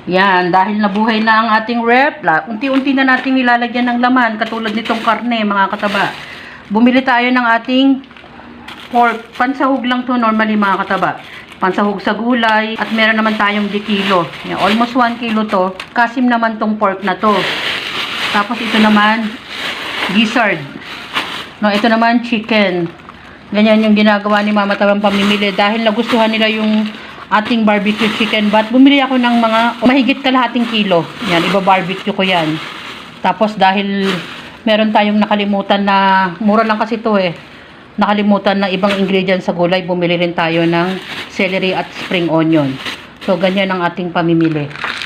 Yan, dahil nabuhay na ang ating rep, unti-unti na natin nilalagyan ng laman, katulad nitong karne, mga kataba. Bumili tayo ng ating pork. Pansahog lang to normally, mga kataba. Pansahog sa gulay, at meron naman tayong kilo. Yan, almost 1 kilo to. Kasim naman tong pork na to. Tapos ito naman, gizzard. No, ito naman, chicken. Ganyan yung ginagawa ni Mama Tabang pamimili. Dahil nagustuhan nila yung ating barbecue chicken. But bumili ako ng mga mahigit kalahating kilo. Yan, iba-barbecue ko yan. Tapos dahil meron tayong nakalimutan na, mura lang kasi ito eh. Nakalimutan ng ibang ingredients sa gulay. Bumili rin tayo ng celery at spring onion. So, ganyan ang ating pamimili.